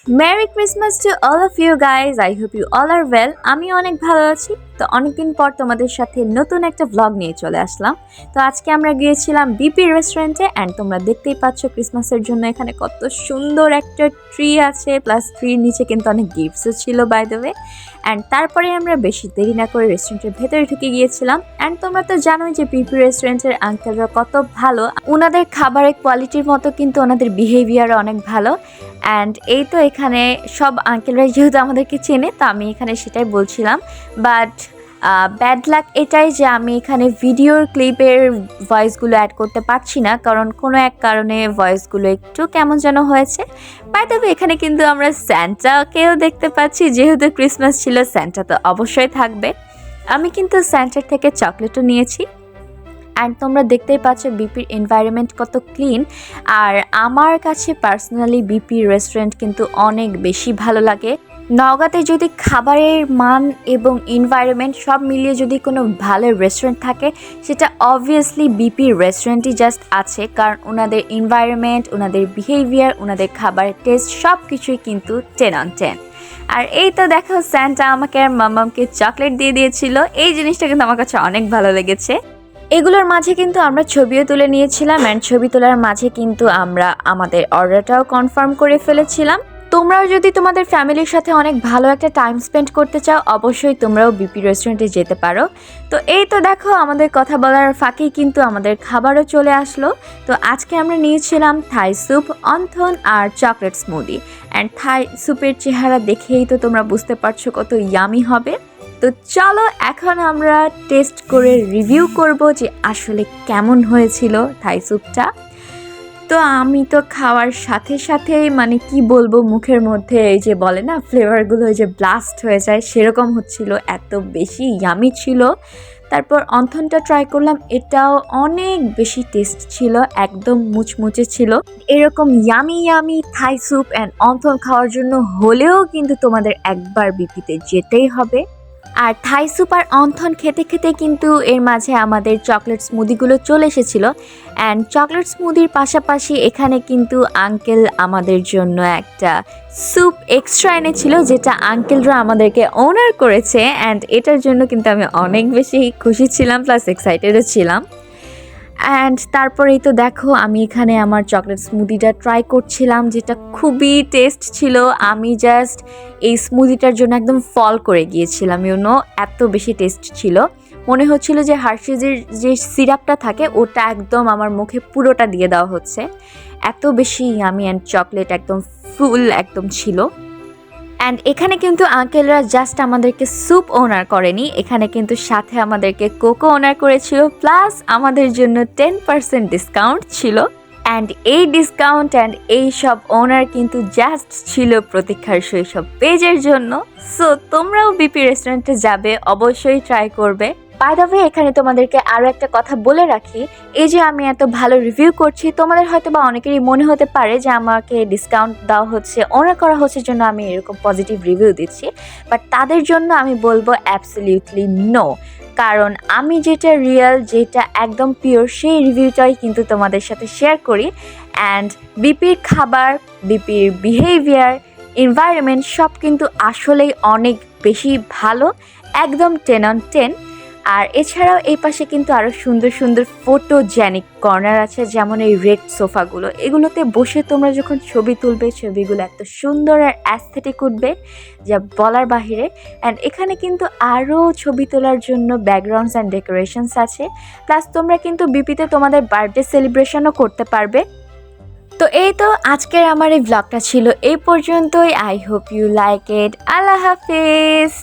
Mary Christmas to all of you guys, I hope you all are well. আমি অনেক ভালো আছি। তো অনেকদিন পর তোমাদের সাথে নতুন একটা ভ্লগ নিয়ে চলে আসলাম। তো আজকে আমরা গিয়েছিলাম বিপি রেস্টুরেন্টে, অ্যান্ড তোমরা দেখতেই পাচ্ছ ক্রিসমাসের জন্য এখানে কত সুন্দর একটা ট্রি আছে, প্লাস ট্রির নিচে কিন্তু অনেক গিফটসও ছিল বাই দ্য ওয়ে। অ্যান্ড তারপরে আমরা বেশি দেরি না করে রেস্টুরেন্টের ভেতরে ঢুকে গিয়েছিলাম। অ্যান্ড তোমরা তো জানোই যে বিপি রেস্টুরেন্টের আঙ্কেলরা কত ভালো, ওনাদের খাবারের কোয়ালিটির মতো কিন্তু ওনাদের বিহেভিয়ারও অনেক ভালো। অ্যান্ড এই তো এখানে সব আঙ্কেলরা যেহেতু আমাদেরকে চেনে, তো আমি এখানে সেটাই বলছিলাম। বাট ব্যাড লাক এটাই যে আমি এখানে ভিডিওর ক্লিপের ভয়েসগুলো অ্যাড করতে পারছি না, কারণ কোনো এক কারণে ভয়েসগুলো একটু কেমন যেন হয়েছে। বাই দ্য ওয়ে, এখানে কিন্তু আমরা স্যান্টাকেও দেখতে পাচ্ছি, যেহেতু ক্রিসমাস ছিল স্যান্টা তো অবশ্যই থাকবে। আমি কিন্তু স্যান্টার থেকে চকলেটও নিয়েছি। অ্যান্ড তোমরা দেখতেই পাচ্ছ বিপির এনভায়রনমেন্ট কত ক্লিন। আর আমার কাছে পার্সোনালি বিপির রেস্টুরেন্ট কিন্তু অনেক বেশি ভালো লাগে। নওগাঁতে যদি খাবারের মান এবং এনভায়রনমেন্ট সব মিলিয়ে যদি কোনো ভালো রেস্টুরেন্ট থাকে, সেটা অবভিয়াসলি বিপির রেস্টুরেন্টই জাস্ট আছে, কারণ ওনাদের এনভায়রনমেন্ট, ওনাদের বিহেভিয়ার, ওনাদের খাবারের টেস্ট সব কিছুই কিন্তু 10/10। আর এই তো দেখো, স্যান্টা আমাকে আর মামামকে চকলেট দিয়ে দিয়েছিল। এই জিনিসটা কিন্তু আমার কাছে অনেক ভালো লেগেছে। এগুলোর মাঝে কিন্তু আমরা ছবিও তুলে নিয়েছিলাম, অ্যান্ড ছবি তোলার মাঝে কিন্তু আমরা আমাদের অর্ডারটাও কনফার্ম করে ফেলেছিলাম। তোমরাও যদি তোমাদের ফ্যামিলির সাথে অনেক ভালো একটা টাইম স্পেন্ড করতে চাও, অবশ্যই তোমরাও বিপি রেস্টুরেন্টে যেতে পারো। তো এই তো দেখো, আমাদের কথা বলার ফাঁকেই কিন্তু আমাদের খাবারও চলে আসলো। তো আজকে আমরা নিয়েছিলাম থাই স্যুপ, অন্থন আর চকলেট স্মুদি। অ্যান্ড থাই স্যুপের চেহারা দেখেই তো তোমরা বুঝতে পারছো কত ইয়ামি হবে। তো চলো এখন আমরা টেস্ট করে রিভিউ করব যে আসলে কেমন হয়েছিল থাই স্যুপটা। তো আমি তো খাওয়ার সাথে সাথেই মানে কি বলবো, মুখের মধ্যে এই যে বলে না ফ্লেভারগুলো এই যে ব্লাস্ট হয়ে যায়, সেরকম হচ্ছিল, এত বেশি ইয়ামি ছিল। তারপর অন্থনটা ট্রাই করলাম, এটাও অনেক বেশি টেস্ট ছিল, একদম মুচমুচে ছিল। এরকম yummy yummy Thai soup and wonton খাওয়ার জন্য হলেও কিন্তু তোমাদের একবার বিপিতে যেতেই হবে। আর থাই স্যুপ আর অন্থন খেতে খেতে কিন্তু এর মাঝে আমাদের চকলেট স্মুদিগুলো চলে এসেছিল। অ্যান্ড চকলেট স্মুদির পাশাপাশি এখানে কিন্তু আঙ্কেল আমাদের জন্য একটা স্যুপ এক্সট্রা এনেছিল, যেটা আঙ্কেলরা আমাদেরকে অনার করেছে। অ্যান্ড এটার জন্য কিন্তু আমি অনেক বেশি খুশি ছিলাম, প্লাস এক্সাইটেডও ছিলাম। অ্যান্ড তারপরেই তো দেখো, আমি এখানে আমার চকলেট স্মুদিটা ট্রাই করছিলাম, যেটা খুবই টেস্ট ছিল। আমি জাস্ট এই স্মুদিটার জন্য একদম ফল করে গিয়েছিলাম, এত বেশি টেস্ট ছিল। মনে হচ্ছিল যে হার্শিজের যে সিরাপটা থাকে ওটা একদম আমার মুখে পুরোটা দিয়ে দেওয়া হচ্ছে, এত বেশি ইয়ামি। অ্যান্ড চকলেট একদম ফুল একদম ছিল। অ্যান্ড এখানে কিন্তু আঙ্কেলরা জাস্ট আমাদেরকে স্যুপ ওনার করেনি, এখানে কিন্তু সাথে আমাদেরকে কোকো ওনার করেছিল, প্লাস আমাদের জন্য 10% ডিসকাউন্ট ছিল। অ্যান্ড এই ডিসকাউন্ট অ্যান্ড এই সব ওনার কিন্তু জাস্ট ছিল প্রতীক্ষার শৈশব পেজের জন্য। সো তোমরাও বিপি রেস্টুরেন্টে যাবে, অবশ্যই ট্রাই করবে। বাই দ্য ওয়ে, এখানে তোমাদেরকে আরও একটা কথা বলে রাখি, এই যে আমি এত ভালো রিভিউ করছি, তোমাদের হয়তো বা অনেকেরই মনে হতে পারে যে আমাকে ডিসকাউন্ট দেওয়া হচ্ছে, অনার করা হচ্ছে জন্য আমি এরকম পজিটিভ রিভিউ দিচ্ছি। বাট তাদের জন্য আমি বলবো অ্যাবসলিউটলি নো, কারণ আমি যেটা রিয়েল, যেটা একদম পিওর, সেই রিভিউটাই কিন্তু তোমাদের সাথে শেয়ার করি। অ্যান্ড বিপির খাবার, বিপির বিহেভিয়ার, এনভায়রনমেন্ট সব কিন্তু আসলেই অনেক বেশি ভালো, একদম 10/10। আর এছাড়াও এই পাশে কিন্তু আরও সুন্দর সুন্দর ফটোজেনিক কর্নার আছে, যেমন এই রেড সোফাগুলো, এগুলোতে বসে তোমরা যখন ছবি তুলবে, ছবিগুলো এত সুন্দর আর অ্যাস্থেটিক উঠবে যা বলার বাহিরে। অ্যান্ড এখানে কিন্তু আরও ছবি তোলার জন্য ব্যাকগ্রাউন্ডস অ্যান্ড ডেকোরেশনস আছে, প্লাস তোমরা কিন্তু বিপিতে তোমাদের বার্থডে সেলিব্রেশনও করতে পারবে। তো এই তো আজকের আমার এই ব্লগটা ছিল এই পর্যন্তই। I hope you like it. আল্লাহ হাফেজ।